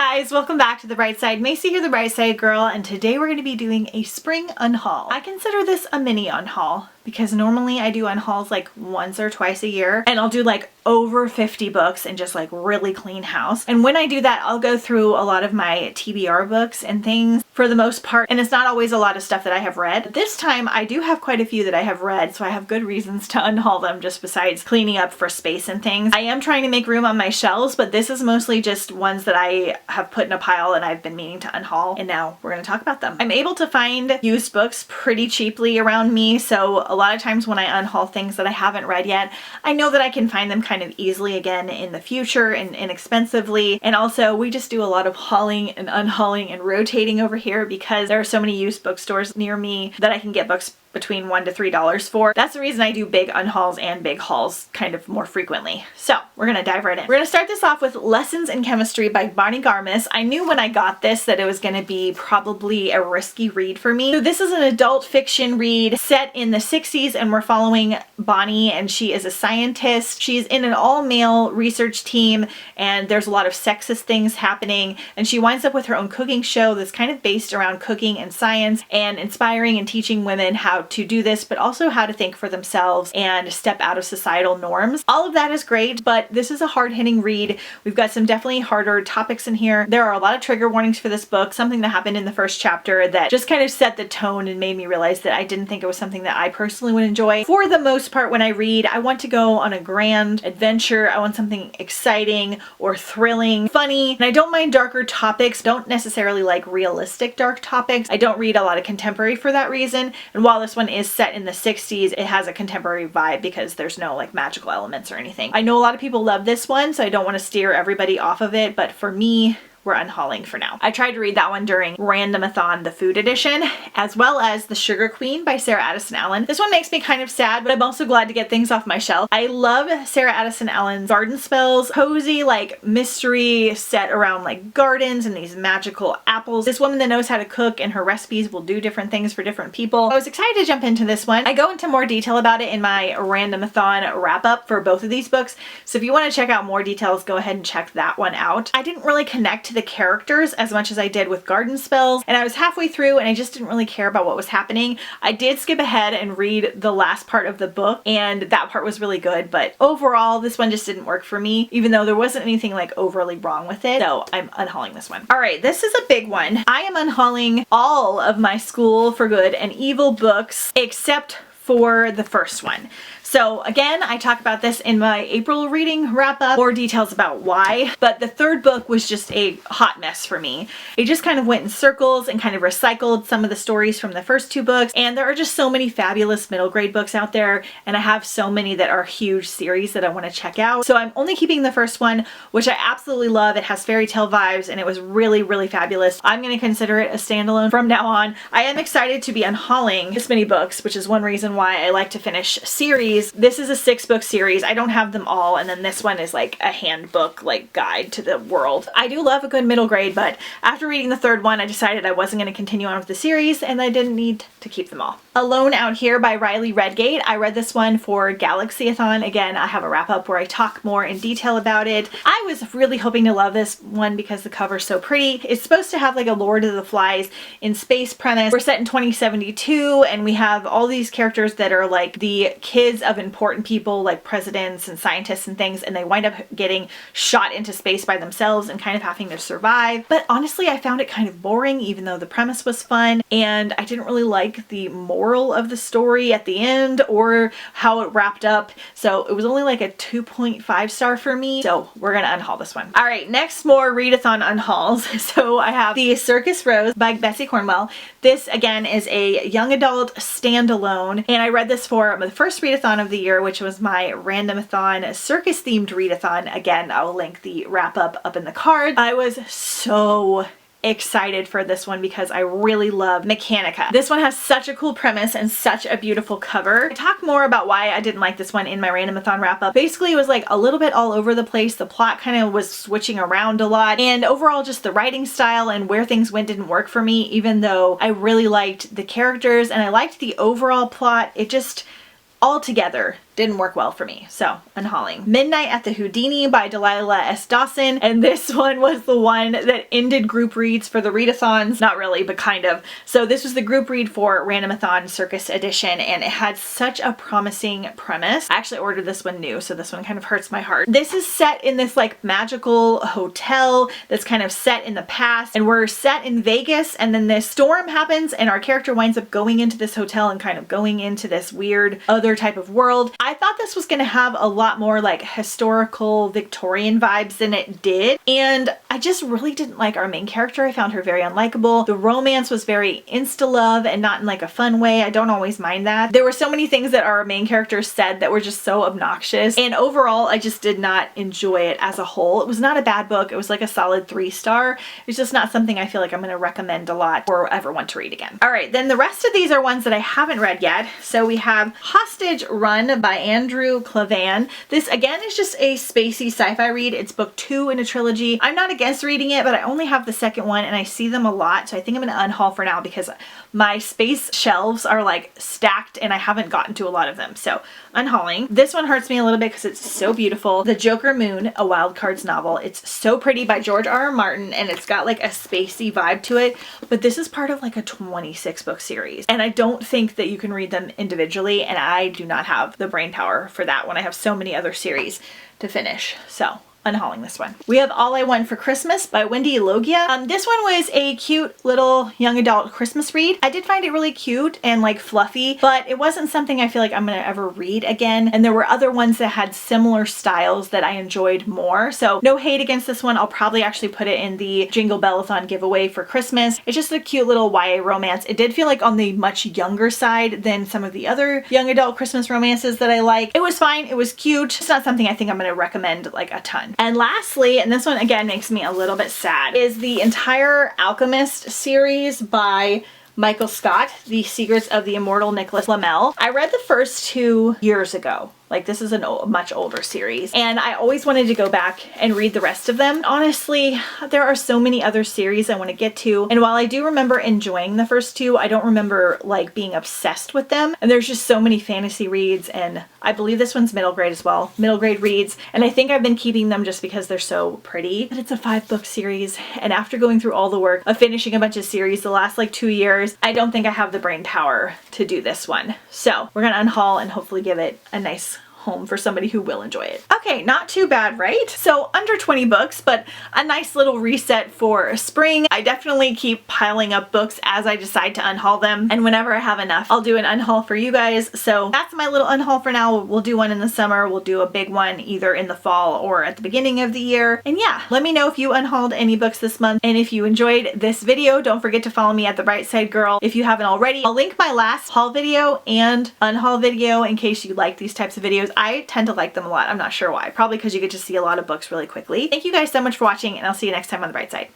guys, welcome back to The Bright Side. Macy here, the Bright Side girl, and today we're going to be doing a spring unhaul. I consider this a mini unhaul because normally I do unhauls like once or twice a year, and I'll do like over 50 books and just like really clean house. And when I do that, I'll go through a lot of my TBR books and things for the most part, and it's not always a lot of stuff that I have read. But this time I do have quite a few that I have read, so I have good reasons to unhaul them just besides cleaning up for space and things. I am trying to make room on my shelves, but this is mostly just ones that I have put in a pile and I've been meaning to unhaul, and now we're going to talk about them. I'm able to find used books pretty cheaply around me, so a lot of times when I unhaul things that I haven't read yet, I know that I can find them kind of easily again in the future and inexpensively. And also we just do a lot of hauling and unhauling and rotating over here because there are so many used bookstores near me that I can get books between $1 to $3 for. That's the reason I do big unhauls and big hauls kind of more frequently. So we're gonna dive right in. We're gonna start this off with Lessons in Chemistry by Bonnie Garmis. I knew when I got this that it was gonna be probably a risky read for me. So this is an adult fiction read set in the 60s, and we're following Bonnie, and she is a scientist. She's in an all-male research team, and there's a lot of sexist things happening, and she winds up with her own cooking show that's kind of based around cooking and science and inspiring and teaching women how to do this, but also how to think for themselves and step out of societal norms. All of that is great, but this is a hard-hitting read. We've got some definitely harder topics in here. There are a lot of trigger warnings for this book, something that happened in the first chapter that just kind of set the tone and made me realize that I didn't think it was something that I personally would enjoy. For the most part, when I read, I want to go on a grand adventure. I want something exciting or thrilling, funny, and I don't mind darker topics. Don't necessarily like realistic dark topics. I don't read a lot of contemporary for that reason, and while this one is set in the 60s, it has a contemporary vibe because there's no like magical elements or anything. I know a lot of people love this one, so I don't want to steer everybody off of it, but for me, we're unhauling for now. I tried to read that one during Random-a-thon, the food edition, as well as The Sugar Queen by Sarah Addison Allen. This one makes me kind of sad, but I'm also glad to get things off my shelf. I love Sarah Addison Allen's garden spells, cozy like mystery set around like gardens and these magical apples. This woman that knows how to cook, and her recipes will do different things for different people. I was excited to jump into this one. I go into more detail about it in my Random-a-thon wrap-up for both of these books, so if you want to check out more details, go ahead and check that one out. I didn't really connect to the characters as much as I did with garden spells, and I was halfway through and I just didn't really care about what was happening. I did skip ahead and read the last part of the book, and that part was really good, but overall this one just didn't work for me, even though there wasn't anything like overly wrong with it, so I'm unhauling this one. Alright, this is a big one. I am unhauling all of my School for Good and Evil books except for the first one. So again, I talk about this in my April reading wrap-up, more details about why, but the third book was just a hot mess for me. It just kind of went in circles and kind of recycled some of the stories from the first two books, and there are just so many fabulous middle grade books out there, and I have so many that are huge series that I want to check out. So I'm only keeping the first one, which I absolutely love. It has fairy tale vibes, and it was really, really fabulous. I'm going to consider it a standalone from now on. I am excited to be unhauling this many books, which is one reason why I like to finish series. This is a 6-book series. I don't have them all, and then this one is like a handbook, like guide to the world. I do love a good middle grade, but after reading the third one, I decided I wasn't going to continue on with the series, and I didn't need to keep them all. Alone Out Here by Riley Redgate. I read this one for Galaxy-a-thon. Again, I have a wrap-up where I talk more in detail about it. I was really hoping to love this one because the cover's so pretty. It's supposed to have like a Lord of the Flies in space premise. We're set in 2072, and we have all these characters that are like the kids of important people like presidents and scientists and things, and they wind up getting shot into space by themselves and kind of having to survive. But honestly, I found it kind of boring, even though the premise was fun, and I didn't really like the moral of the story at the end or how it wrapped up, so it was only like a 2.5 star for me, so we're gonna unhaul this one. Alright, next more readathon unhauls. So I have The Circus Rose by Bessie Cornwell. This again is a young adult standalone, and I read this for the first readathon of the year, which was my Random-a-thon circus themed readathon. Again, I'll link the wrap up in the card. I was so excited for this one because I really love Mechanica. This one has such a cool premise and such a beautiful cover. I talk more about why I didn't like this one in my Random-a-thon wrap-up. Basically, it was like a little bit all over the place. The plot kind of was switching around a lot, and overall just the writing style and where things went didn't work for me, even though I really liked the characters and I liked the overall plot. It just altogether didn't work well for me, so unhauling. Midnight at the Houdini by Delilah S. Dawson, and this one was the one that ended group reads for the readathons. Not really, but kind of. So this was the group read for Randomathon Circus Edition, and it had such a promising premise. I actually ordered this one new, so this one kind of hurts my heart. This is set in this like magical hotel that's kind of set in the past, and we're set in Vegas, and then this storm happens and our character winds up going into this hotel and kind of going into this weird other type of world. I thought this was going to have a lot more like historical Victorian vibes than it did, and I just really didn't like our main character. I found her very unlikable. The romance was very insta-love and not in like a fun way. I don't always mind that. There were so many things that our main character said that were just so obnoxious, and overall I just did not enjoy it as a whole. It was not a bad book. It was like a solid 3-star. It's just not something I feel like I'm going to recommend a lot or ever want to read again. All right, then the rest of these are ones that I haven't read yet. So we have Hostage Run by Andrew Klavan. This again is just a spacey sci-fi read. It's book 2 in a trilogy. I'm not against reading it, but I only have the second one and I see them a lot, so I think I'm going to unhaul for now because my space shelves are like stacked and I haven't gotten to a lot of them, so unhauling. This one hurts me a little bit because it's so beautiful. The Joker Moon, a Wild Cards novel. It's so pretty by George R.R. Martin, and it's got like a spacey vibe to it, but this is part of like a 26 book series, and I don't think that you can read them individually, and I do not have the brain power for that when I have so many other series to finish. So unhauling this one. We have All I Want for Christmas by Wendy Logia. This one was a cute little young adult Christmas read. I did find it really cute and like fluffy, but it wasn't something I feel like I'm gonna ever read again. And there were other ones that had similar styles that I enjoyed more. So no hate against this one. I'll probably actually put it in the Jingle Bellathon giveaway for Christmas. It's just a cute little YA romance. It did feel like on the much younger side than some of the other young adult Christmas romances that I like. It was fine. It was cute. It's not something I think I'm gonna recommend like a ton. And lastly, and this one again makes me a little bit sad, is the entire Alchemist series by Michael Scott, The Secrets of the Immortal Nicholas Flamel. I read the first 2 years ago. Like, this is a much older series, and I always wanted to go back and read the rest of them. Honestly, there are so many other series I want to get to, and while I do remember enjoying the first 2, I don't remember like being obsessed with them. And there's just so many fantasy reads, and I believe this one's middle grade as well. Middle grade reads, and I think I've been keeping them just because they're so pretty. But it's a 5-book series, and after going through all the work of finishing a bunch of series the last like 2 years, I don't think I have the brain power to do this one. So we're gonna unhaul and hopefully give it a nice home for somebody who will enjoy it. Okay, not too bad, right? So under 20 books, but a nice little reset for spring. I definitely keep piling up books as I decide to unhaul them, and whenever I have enough, I'll do an unhaul for you guys. So that's my little unhaul for now. We'll do one in the summer. We'll do a big one either in the fall or at the beginning of the year. And yeah, let me know if you unhauled any books this month, and if you enjoyed this video, don't forget to follow me at The Bright Side Girl if you haven't already. I'll link my last haul video and unhaul video in case you like these types of videos. I tend to like them a lot. I'm not sure why. Probably because you get to see a lot of books really quickly. Thank you guys so much for watching, and I'll see you next time on The Bright Side.